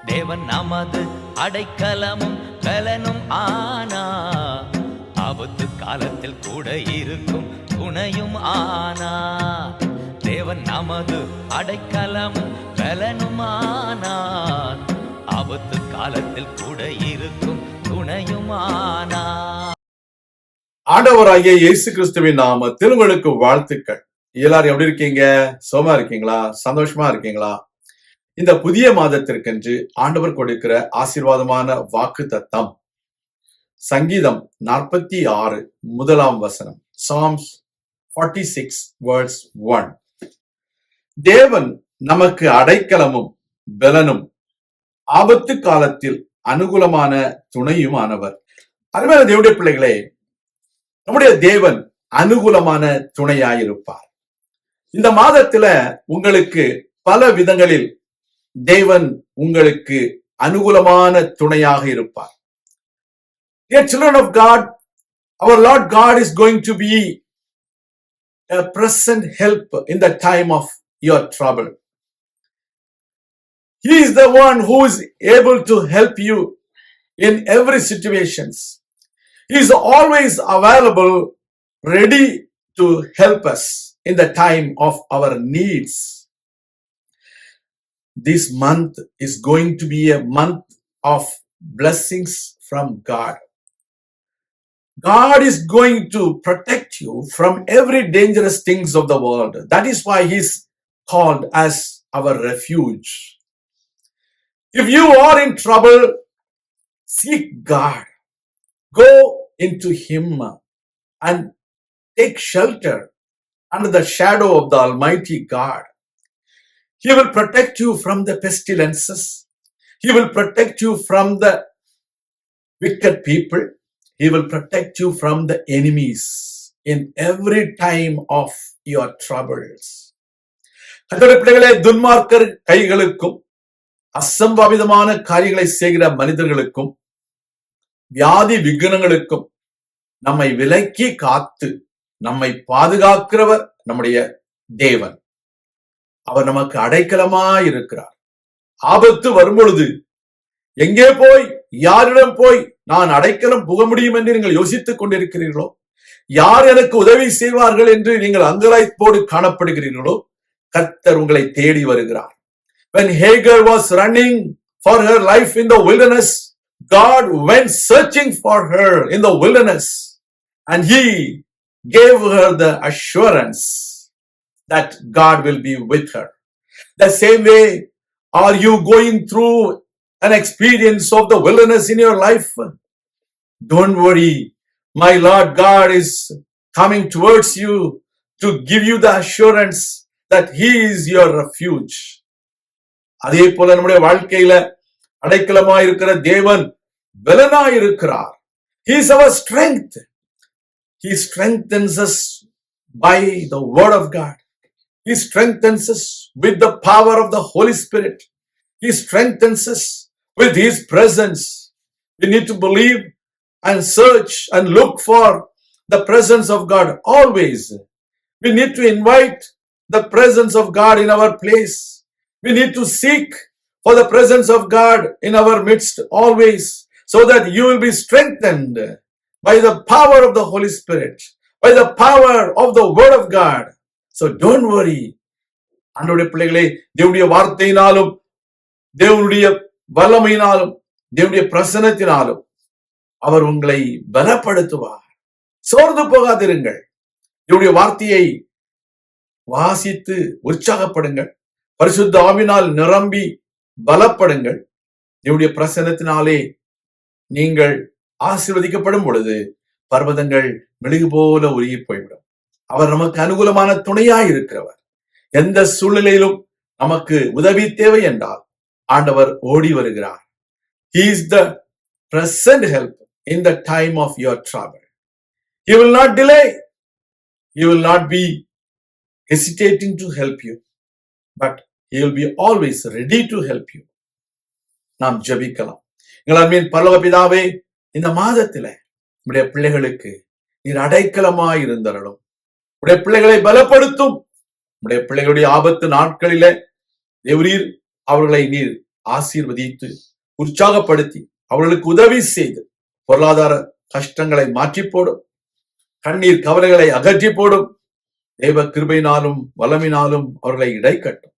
தேவன் நமது அடைக்கலமும் பலனும் ஆனா, ஆபத்து காலத்தில் கூட இருக்கும் துணையும் ஆனா. தேவன் நமது அடைக்கலமும் பலனும் ஆனா, ஆபத்து காலத்தில் கூட இருக்கும் துணையும் ஆனா. ஆண்டவராகிய இயேசு கிறிஸ்துவின் நாமத்தில் உங்களுக்கு வாழ்த்துக்கள். எல்லாரும் எப்படி இருக்கீங்க? சோமா இருக்கீங்களா? சந்தோஷமா இருக்கீங்களா? இந்த புதிய மாதத்திற்கென்று ஆண்டவர் கொடுக்கிற ஆசீர்வாதமான வாக்கு தத்தம் சங்கீதம் 46 முதலாம் வசனம். Psalms 46 verse 1. தேவன் நமக்கு அடைக்கலமும் பலனும் ஆபத்து காலத்தில் அனுகூலமான துணையும் ஆனவர். அருமையான தேவனுடைய பிள்ளைகளே, நம்முடைய தேவன் அனுகூலமான துணையாயிருப்பார். இந்த மாதத்துல உங்களுக்கு பல விதங்களில் தேவன் உங்களுக்கு அனுகூலமான துணையாக இருப்பார். Dear children of God, our Lord God is going to be a present help in the time of your trouble. He is the one who is able to help you in every situations. He is always available, ready to help us in the time of our needs. This month is going to be a month of blessings from God. God is going to protect you from every dangerous things of the world. That is why He is called as our refuge. If you are in trouble, seek God. Go into Him and take shelter under the shadow of the Almighty God. He will protect you from the pestilences. He will protect you from the wicked people. He will protect you from the enemies in every time of your troubles. கர்த்தருடைய பிள்ளைகளே, துன்மார்க்கர் கைகளுக்கும் அசம்பாவிதமான காரியங்களை செய்கிற மனிதர்களுக்கும் வியாதி விக்னங்களுக்கும் நம்மை விலக்கி காத்து நம்மை பாதுகாக்கிறவர் நம்முடைய தேவன். அவர் நமக்கு அடைக்கலமாய் இருக்கிறார். ஆபத்து வரும்பொழுது எங்கே போய் யாரிடம் போய் நான் அடைக்கலம் புக முடியும் என்று நீங்கள் யோசித்துக் கொண்டிருக்கிறீர்களோ, யார் எனக்கு உதவி செய்வார்கள் என்று நீங்கள் அங்கலாய்ப்போடு காணப்படுகிறீர்களோ, கர்த்தர் உங்களை தேடி வருகிறார். When Hagar was running for her life in the wilderness, God went searching for her in the wilderness and He gave her the assurance that God will be with her. The same way, are you going through an experience of the wilderness in your life? Don't worry. My Lord God is coming towards you to give you the assurance that He is your refuge. அதே போல நம்முடைய வாழ்க்கையில அடைக்கலமாய் இருக்கிற தேவன் பலனாய் இருக்கிறார். He is our strength. He strengthens us by the word of God. He strengthens us with the power of the Holy Spirit. He strengthens us with His presence. We need to believe and search and look for the presence of God always. We need to invite the presence of God in our place. We need to seek for the presence of God in our midst always, so that you will be strengthened by the power of the Holy Spirit, by the power of the Word of God. So don't worry. அன்றைய பிள்ளைகளே, தேவனுடைய வார்த்தையினாலும் தேவனுடைய வல்லமையினாலும் தேவனுடைய பிரசன்னத்தினாலும் அவர் உங்களை பலப்படுத்துவார். சோர்ந்து போகாதிருங்கள். தேவனுடைய வார்த்தையை வாசித்து உற்சாகப்படுங்கள். பரிசுத்த ஆவியினால் நிரம்பி பலப்படுங்கள். தேவனுடைய பிரசன்னத்தினாலே நீங்கள் ஆசீர்வதிக்கப்படும் பொழுது பர்வதங்கள் மெழுகு போல உருகி போய்விடும். அவர் நமக்கு அனுகூலமான துணையாய் இருக்கிறவர். எந்த சூழ்நிலையிலும் நமக்கு உதவி தேவை என்றால் ஆண்டவர் ஓடி வருகிறார். He is the present help in the time of your trouble. He will not delay. He will not be hesitating to help you, but He will be always ready to help you. நாம் ஜெபிக்கலாம். எங்கள் அன்பின் பரலோக பிதாவே, இந்த மாதத்தில உடைய பிள்ளைகளுக்கு நீர் அடைக்கலமாய் இருந்தருளும். உடைய பிள்ளைகளை பலப்படுத்தும். உடைய பிள்ளைகளுடைய ஆபத்து நாட்களில தேவரீர் அவர்களை நீர் ஆசீர்வதித்து உற்சாகப்படுத்தி அவர்களுக்கு உதவி செய்து பொருளாதார கஷ்டங்களை மாற்றி போடும், கண்ணீர் கவலைகளை அகற்றி போடும். தேவ கிருபையினாலும் வல்லமினாலும் அவர்களை இடைக்கட்டும்.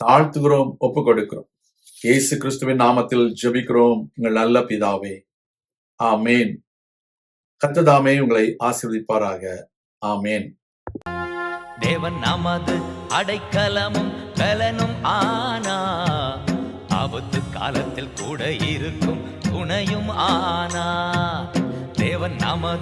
தாழ்த்துகிறோம், ஒப்புக் கொடுக்கிறோம். இயேசு கிறிஸ்துவின் நாமத்தில் ஜெபிக்கிறோம் எங்கள் நல்ல பிதாவே, ஆமேன். கர்த்தர் உங்களை ஆசீர்வதிப்பாராக. ஆமேன். தேவன் நமது அடைக்கலமும் பலனும் ஆனா, ஆபத்து காலத்தில் கூட இருக்கும் துணையும் ஆனா. தேவன் நமது